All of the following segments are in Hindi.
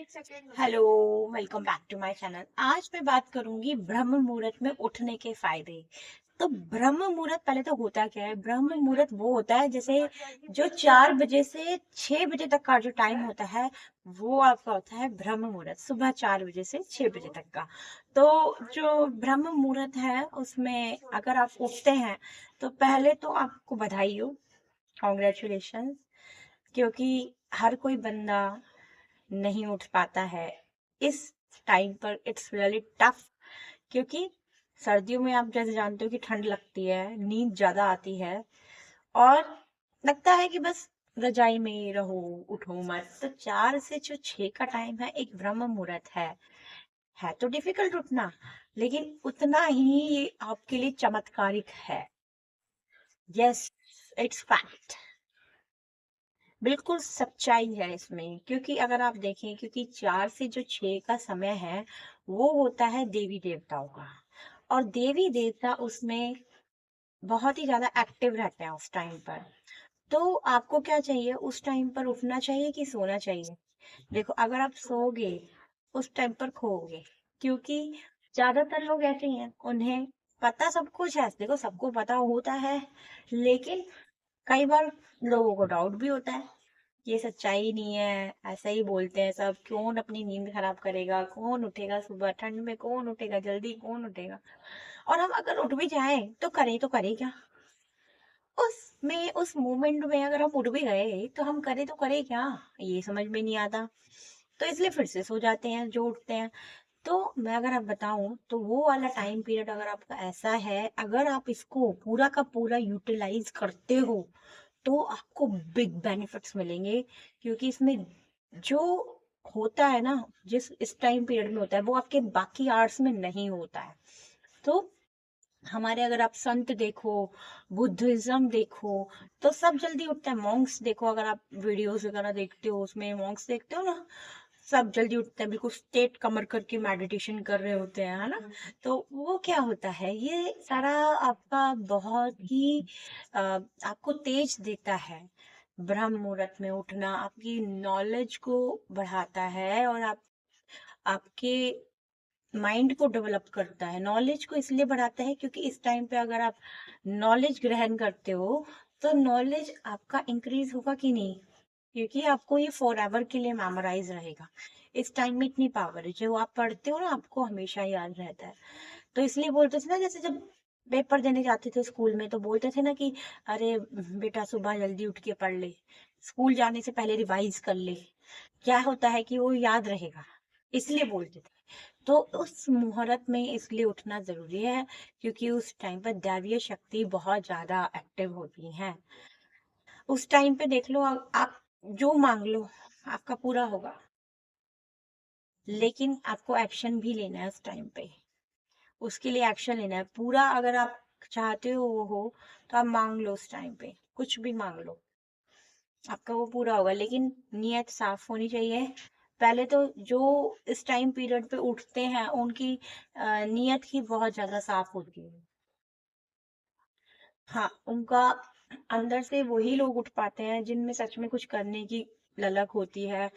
Hello, welcome back to my channel. आज मैं बात करूंगी ब्रह्म मुहूर्त में उठने के फायदे। तो ब्रह्म मुहूर्त पहले तो होता क्या है? ब्रह्म मुहूर्त वो होता है जैसे जो 4 बजे से 6 बजे तक का जो टाइम होता है, वो आपका होता है ब्रह्म मुहूर्त, सुबह 4 बजे से 6 बजे तक का। तो जो ब्रह्म मुहूर्त है उसमें अगर आप उठते हैं तो पहले तो आपको बधाई हो, कॉन्ग्रेचुलेशन। क्योंकि हर कोई बंदा नहीं उठ पाता है इस टाइम पर। इट्स रियली टफ, क्योंकि सर्दियों में आप जैसे जानते हो कि ठंड लगती है, नींद ज्यादा आती है और लगता है कि बस रजाई में ही रहो, उठो मत। तो 4 से जो 6 का टाइम है, एक ब्रह्म मुहूर्त है तो डिफिकल्ट उठना, लेकिन उतना ही ये आपके लिए चमत्कारिक है। यस, इट्स फैक्ट, बिल्कुल सच्चाई है इसमें। क्योंकि अगर आप देखें, क्योंकि 4 से जो 6 का समय है वो होता है देवी देवताओं का, और देवी देवता उसमें बहुत ही ज्यादा एक्टिव रहते हैं उस टाइम पर। तो आपको क्या चाहिए, उस टाइम पर उठना चाहिए कि सोना चाहिए? देखो, अगर आप सोओगे उस टाइम पर खोओगे, क्योंकि ज्यादातर लोग ऐसे ही हैं, उन्हें पता सब कुछ है। देखो, सबको पता होता है, लेकिन कई बार लोगों को डाउट भी होता है, ये सच्चाई नहीं है, ऐसा ही बोलते हैं सब। कौन अपनी नींद खराब करेगा, कौन उठेगा सुबह ठंड में, कौन उठेगा जल्दी, कौन उठेगा? और हम अगर उठ भी जाए तो करे क्या? उस मोमेंट में अगर हम उठ भी गए तो हम करे क्या, ये समझ में नहीं आता। तो इसलिए फिर से सो जाते हैं जो उठते हैं। तो मैं अगर आप बताऊं तो वो वाला टाइम पीरियड अगर आपका ऐसा है, अगर आप इसको पूरा का पूरा यूटिलाइज करते हो तो आपको बिग बेनिफिट्स मिलेंगे। क्योंकि इसमें जो होता है ना, जिस इस टाइम पीरियड में होता है, वो आपके बाकी आवर्स में नहीं होता है। तो हमारे अगर आप संत देखो, बुद्धिज्म देखो, तो सब जल्दी उठते हैं। मॉन्क्स देखो, अगर आप वीडियोस वगैरह देखते हो, उसमें मॉन्क्स देखते हो ना, सब जल्दी उठते हैं, बिल्कुल स्ट्रेट कमर करके मेडिटेशन कर रहे होते हैं, है ना? तो वो क्या होता है, ये सारा आपका बहुत ही आपको तेज देता है। ब्रह्म मुहूर्त में उठना आपकी नॉलेज को बढ़ाता है, और आपके माइंड को डेवलप करता है। नॉलेज को इसलिए बढ़ाता है क्योंकि इस टाइम पे अगर आप नॉलेज ग्रहण करते हो तो नॉलेज आपका इंक्रीज होगा कि नहीं? क्योंकि आपको ये फॉर एवर के लिए मेमोराइज रहेगा। इस टाइम में इतनी पावर है, जो आप पढ़ते हो ना आपको हमेशा याद रहता है। तो इसलिए बोलते थे ना, जैसे जब पेपर देने जाते थे स्कूल में तो बोलते थे ना कि अरे बेटा, सुबह जल्दी उठ के पढ़ ले, स्कूल जाने से पहले रिवाइज कर ले। क्या होता है कि वो याद रहेगा, इसलिए बोलते थे। तो उस मुहूर्त में इसलिए उठना जरूरी है, क्योंकि उस टाइम पर दैवीय शक्ति बहुत ज्यादा एक्टिव होती है। उस टाइम पे देख लो, आप जो मांग लो आपका पूरा होगा, लेकिन आपको एक्शन भी लेना है उस टाइम पे। उसके लिए एक्शन लेना है पूरा। अगर आप चाहते हो वो हो, तो आप मांग लो, उस टाइम पे कुछ भी मांग लो, आपका वो पूरा होगा। लेकिन नियत साफ होनी चाहिए। पहले तो जो इस टाइम पीरियड पे उठते हैं उनकी नियत ही बहुत ज्यादा साफ होती है। हाँ, उनका अंदर से वही लोग उठ पाते हैं जिनमें सच में कुछ करने की ललक होती है,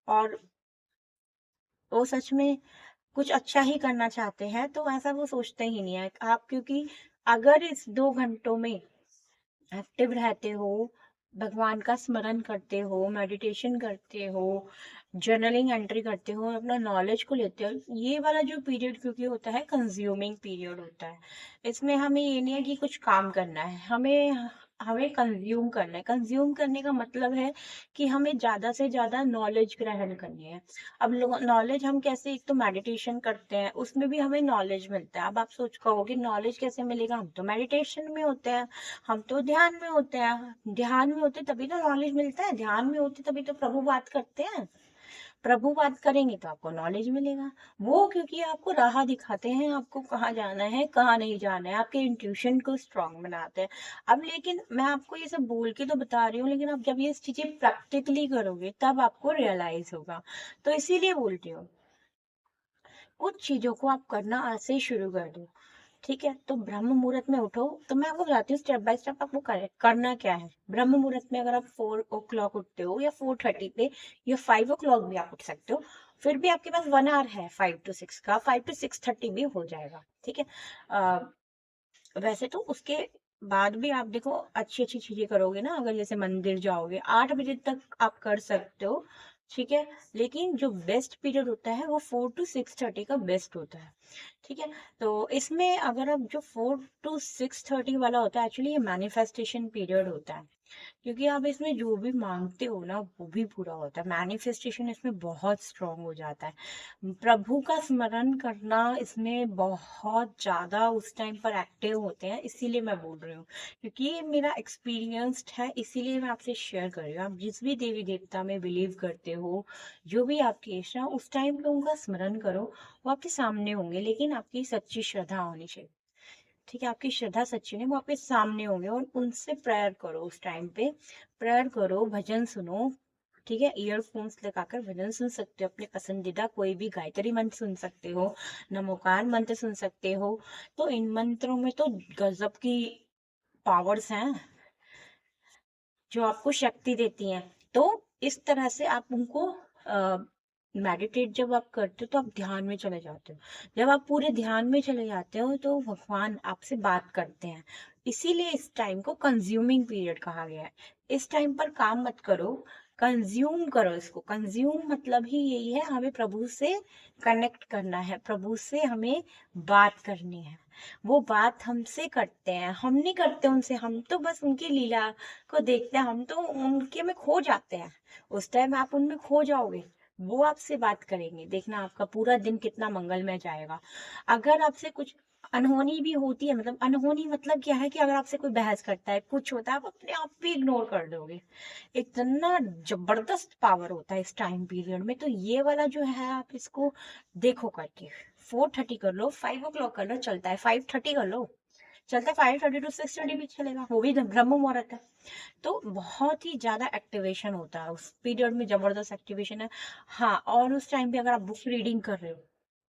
और वो सच में कुछ अच्छा ही करना चाहते हैं। तो ऐसा वो सोचते ही नहीं है आप, क्योंकि अगर इस 2 घंटों में एक्टिव रहते हो, भगवान का स्मरण करते हो, मेडिटेशन करते हो, जर्नलिंग एंट्री करते हो, अपना नॉलेज को लेते हो, ये वाला जो पीरियड क्योंकि होता है कंज्यूमिंग पीरियड होता है। इसमें हमें ये नहीं है कि कुछ काम करना है, हमें हमें कंज्यूम करना है। कंज्यूम करने का मतलब है कि हमें ज्यादा से ज्यादा नॉलेज ग्रहण करनी है। अब लोग नॉलेज हम कैसे, एक तो मेडिटेशन करते हैं उसमें भी हमें नॉलेज मिलता है। अब आप सोच कहोगे नॉलेज कैसे मिलेगा, हम तो मेडिटेशन में होते हैं, हम तो ध्यान में होते हैं। ध्यान में होते तभी तो नॉलेज मिलता है, ध्यान में होते तभी तो प्रभु बात करते हैं। प्रभु बात करेंगे तो आपको नॉलेज मिलेगा। वो क्योंकि आपको राह दिखाते हैं, आपको कहाँ जाना है कहाँ नहीं जाना है, आपके इंट्यूशन को स्ट्रांग बनाते हैं। अब लेकिन मैं आपको ये सब बोल के तो बता रही हूँ, लेकिन आप जब ये चीजें प्रैक्टिकली करोगे तब आपको रियलाइज होगा। तो इसीलिए बोलती हूँ, कुछ चीजों को आप करना आज से ही शुरू कर दो। ठीक है, तो ब्रह्म मुहूर्त में उठो। तो मैं आपको बताती हूँ स्टेप बाय स्टेप आपको करना क्या है। ब्रह्म मुहूर्त में अगर आप 4 o'clock उठते हो या 4:30 पे या 5 o'clock भी आप उठ सकते हो, फिर भी आपके पास 1 hour है 5 to 6 का, 5 to 6:30 भी हो जाएगा। ठीक है। अ, वैसे तो उसके बाद भी आप देखो अच्छी अच्छी चीजें करोगे ना, अगर जैसे मंदिर जाओगे 8 बजे तक आप कर सकते हो। ठीक है। लेकिन जो बेस्ट पीरियड होता है वो 4 to 6:30 का बेस्ट होता है। ठीक है। तो इसमें अगर आप जो 4 to 6:30 वाला होता है, एक्चुअली ये मैनिफेस्टेशन पीरियड होता है, क्योंकि आप इसमें जो भी मांगते हो ना वो भी पूरा होता है। मैनिफेस्टेशन इसमें बहुत स्ट्रांग हो जाता है। प्रभु का स्मरण करना इसमें बहुत ज्यादा उस टाइम पर एक्टिव होते हैं, इसीलिए मैं बोल रही हूँ, क्योंकि ये मेरा एक्सपीरियंस्ड है, इसीलिए मैं आपसे शेयर कर रही हूँ। आप जिस भी देवी देवता में बिलीव करते हो, जो भी आपकी इच्छा, उस टाइम पे उनका स्मरण करो। वो आपके सामने होंगे, लेकिन आपकी सच्ची श्रद्धा होनी चाहिए। ठीक है, आपकी श्रद्धा सच्ची नहीं, वो आपके सामने होंगे, और उनसे प्रेयर करो। उस टाइम पे प्रेयर करो, भजन सुनो। ठीक है, ईयरफोन्स लगाकर भजन सुन सकते हो, अपने पसंदीदा कोई भी गायत्री मंत्र सुन सकते हो, नमोकार मंत्र सुन सकते हो। तो इन मंत्रों में तो गजब की पावर्स हैं, जो आपको शक्ति देती हैं। तो इस तरह से आप उनको मेडिटेट जब आप करते हो तो आप ध्यान में चले जाते हो। जब आप पूरे ध्यान में चले जाते हो तो भगवान आपसे बात करते हैं। इसीलिए इस टाइम को कंज्यूमिंग पीरियड कहा गया है। इस टाइम पर काम मत करो, कंज्यूम करो इसको। कंज्यूम मतलब ही यही है, हमें प्रभु से कनेक्ट करना है, प्रभु से हमें बात करनी है। वो बात हमसे करते हैं, हम नहीं करते उनसे, हम तो बस उनकी लीला को देखते हैं, हम तो उनके में खो जाते हैं। उस टाइम आप उनमें खो जाओगे, वो आपसे बात करेंगे, देखना आपका पूरा दिन कितना मंगलमय जाएगा। अगर आपसे कुछ अनहोनी भी होती है, मतलब अनहोनी मतलब क्या है कि अगर आपसे कोई बहस करता है, कुछ होता है, आप अपने आप भी इग्नोर कर दोगे। इतना जबरदस्त पावर होता है इस टाइम पीरियड में। तो ये वाला जो है आप इसको देखो करके। 4:30 कर लो, 5 o'clock कर लो, चलता है 5:30 कर लो, चलता है 5:30 to 6:30 भी चलेगा, वो भी ब्रह्म मुहूर्त है। तो बहुत ही ज्यादा एक्टिवेशन होता है उस पीरियड में, जबरदस्त एक्टिवेशन है। हाँ, और उस टाइम पे अगर आप बुक रीडिंग कर रहे हो,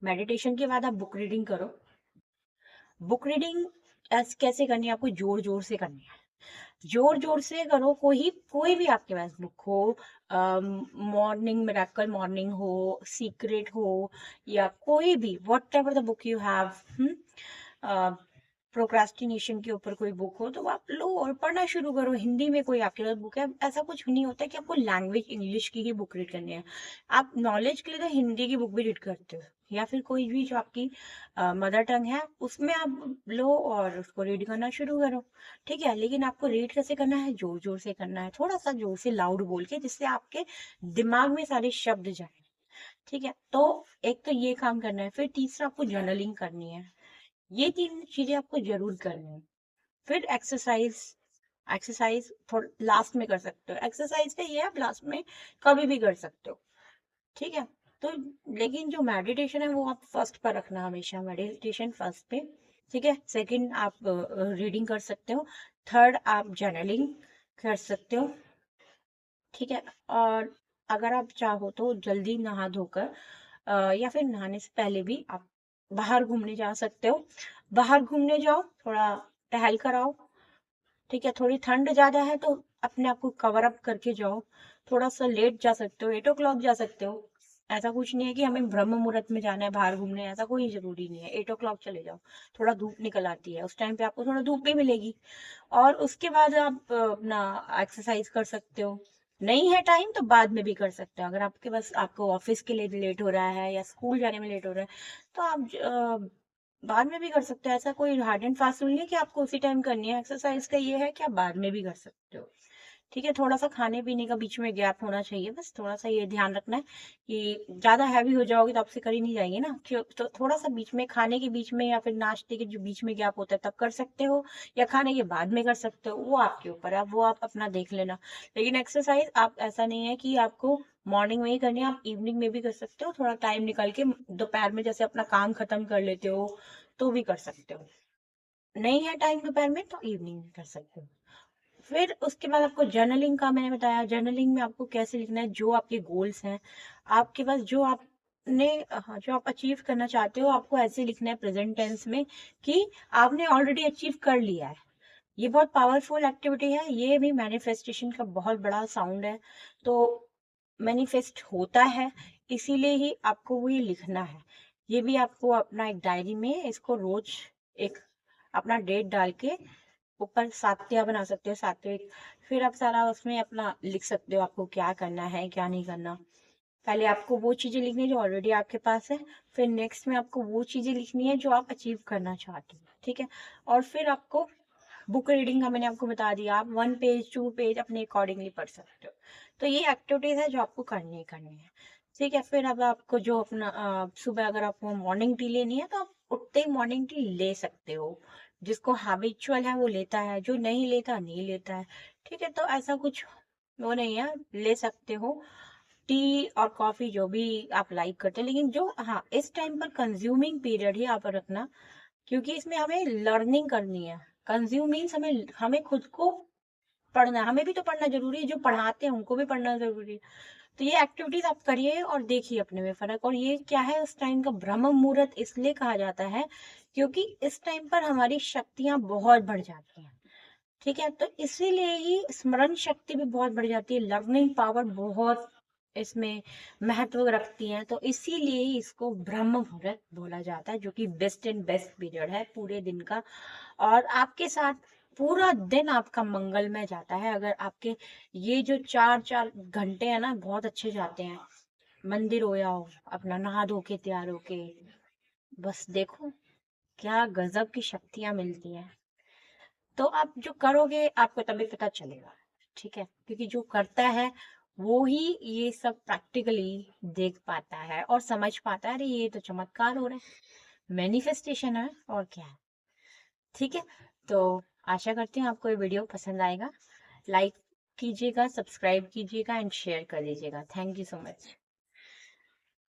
मेडिटेशन के बाद आप बुक रीडिंग करो। बुक रीडिंग कैसे करनी है, आपको जोर जोर से करनी है। जोर जोर से करो, कोई कोई भी आपके पास बुक हो, मॉर्निंग मिरेकल मॉर्निंग हो, सीक्रेट हो, या कोई भी what ever the book you have, procrastination के ऊपर कोई बुक हो तो आप लो और पढ़ना शुरू करो। हिंदी में कोई आपके पास बुक है, ऐसा कुछ नहीं होता कि आपको लैंग्वेज इंग्लिश की ही बुक रीड करनी है। आप नॉलेज के लिए तो हिंदी की बुक भी रीड करते हो, या फिर कोई भी जो आपकी मदर टंग है उसमें आप लो और उसको रीड करना शुरू करो। ठीक है, लेकिन आपको रीड कैसे करना है, जोर जोर से करना है, थोड़ा सा जोर से लाउड बोल के, जिससे आपके दिमाग में सारे शब्द जाए। ठीक है, तो एक तो ये काम करना है, फिर तीसरा आपको जर्नलिंग करनी है। ये तीन चीजें आपको जरूर करनी है। फिर एक्सरसाइज। एक्सरसाइज थोड़ा लास्ट में कर सकते हो, एक्सरसाइज का ये आप लास्ट में कभी भी कर सकते हो। ठीक है। तो लेकिन जो मेडिटेशन है वो आप फर्स्ट पर रखना, हमेशा मेडिटेशन फर्स्ट पे। ठीक है, सेकंड आप रीडिंग कर सकते हो, थर्ड आप जर्नलिंग कर सकते हो। ठीक है। और अगर आप चाहो तो जल्दी नहा धोकर या फिर नहाने से पहले भी आप बाहर घूमने जा सकते हो। बाहर घूमने जाओ, थोड़ा टहल कर आओ। ठीक है, थोड़ी ठंड ज्यादा है तो अपने आप को कवर अप करके जाओ। थोड़ा सा लेट जा सकते हो, 8 o'clock जा सकते हो। ऐसा कुछ नहीं है कि हमें ब्रह्म मुहूर्त में जाना है बाहर घूमने, ऐसा कोई जरूरी नहीं है। 8 o'clock चले जाओ, थोड़ा धूप निकल आती है, उस टाइम पे आपको थोड़ा धूप भी मिलेगी। और उसके बाद आप अपना एक्सरसाइज कर सकते हो। नहीं है टाइम तो बाद में भी कर सकते हो, अगर आपके पास आपको ऑफिस के लिए लेट हो रहा है या स्कूल जाने में लेट हो रहा है तो आप बाद में भी कर सकते हो। ऐसा कोई हार्ड एंड फास्ट रूल नहीं है कि आपको उसी टाइम करनी है। एक्सरसाइज का ये है कि आप बाद में भी कर सकते हो। ठीक है, थोड़ा सा खाने पीने का बीच में गैप होना चाहिए, बस थोड़ा सा ये ध्यान रखना है कि ज्यादा हैवी हो जाओगे तो आपसे करी नहीं जाएगी ना, तो थोड़ा सा बीच में, खाने के बीच में या फिर नाश्ते के जो बीच में गैप होता है तब कर सकते हो, या खाने के बाद में कर सकते हो, वो आपके ऊपर है, वो आप अपना देख लेना। लेकिन एक्सरसाइज आप, ऐसा नहीं है कि आपको मॉर्निंग में ही करनी है, आप इवनिंग में भी कर सकते हो, थोड़ा टाइम निकाल के दोपहर में जैसे अपना काम खत्म कर लेते हो तो भी कर सकते हो। नहीं है टाइम दोपहर में तो इवनिंग में कर सकते हो। फिर उसके बाद आपको जर्नलिंग का मैंने बताया, जर्नलिंग में आपको कैसे लिखना है, जो आपके गोल्स हैं, आपके पास जो आप आपने जो आप अचीव करना चाहते हो आपको ऐसे लिखना है प्रेजेंट टेंस में कि आपने ऑलरेडी अचीव कर लिया है। ये बहुत पावरफुल एक्टिविटी है, ये भी मैनिफेस्टेशन का बहुत बड़ा साउंड है। तो मैनिफेस्ट होता है, इसीलिए ही आपको वो ये लिखना है। ये भी आपको अपना एक डायरी में इसको रोज एक अपना डेट डाल के ऊपर सात्या बना सकते हो, सात्विक। फिर आप सारा उसमें अपना लिख सकते हो आपको क्या करना है क्या नहीं करना। पहले आपको वो चीजें लिखनी है जो ऑलरेडी आपके पास है, फिर नेक्स्ट में आपको वो चीजें लिखनी है जो आप अचीव करना चाहते हो, ठीक है। और फिर आपको बुक रीडिंग का मैंने आपको बता दिया, आप 1 पेज 2 पेज अपने अकॉर्डिंगली पढ़ सकते हो। तो ये एक्टिविटीज है जो आपको करनी ही करनी है, ठीक है। फिर अब आपको जो अपना सुबह अगर आपको मॉर्निंग टी लेनी है तो आप उठते ही मॉर्निंग टी ले सकते हो। जिसको हैबिचुअल है वो लेता है, जो नहीं लेता नहीं लेता है, ठीक है। तो ऐसा कुछ वो नहीं है, ले सकते हो टी और कॉफी जो भी आप लाइक करते हैं। लेकिन जो हाँ इस टाइम पर कंज्यूमिंग पीरियड ही आप रखना, क्योंकि इसमें हमें लर्निंग करनी है। कंज्यूम मीन्स हमें हमें खुद को पढ़ना है, हमें भी तो पढ़ना जरूरी है, जो पढ़ाते हैं उनको भी पढ़ना जरूरी है। तो ये एक्टिविटीज आप करिए और देखिए अपने में फर्क। और ये क्या है, उस टाइम का ब्रह्म मुहूर्त इसलिए कहा जाता है क्योंकि इस टाइम पर हमारी शक्तियां बहुत बढ़ जाती हैं, ठीक है। तो इसीलिए ही स्मरण शक्ति भी बहुत बढ़ जाती है, लर्निंग पावर बहुत इसमें महत्व रखती है। तो इसीलिए ही इसको ब्रह्म मुहूर्त बोला जाता है, जो कि बेस्ट एंड बेस्ट पीरियड है पूरे दिन का। और आपके साथ पूरा दिन आपका मंगलमय जाता है अगर आपके ये जो 4 4 घंटे हैं ना बहुत अच्छे जाते हैं। मंदिर हो या हो, अपना नहा धो के तैयार होके बस देखो क्या गजब की शक्तियां मिलती हैं। तो आप जो करोगे आपको तभी पता चलेगा, ठीक है। क्योंकि जो करता है वो ही ये सब प्रैक्टिकली देख पाता है और समझ पाता है, अरे ये तो चमत्कार हो रहा है, मैनिफेस्टेशन है और क्या है, ठीक है। तो आशा करती हूँ आपको ये वीडियो पसंद आएगा। लाइक कीजिएगा, सब्सक्राइब कीजिएगा एंड शेयर कर दीजिएगा। Thank you so much.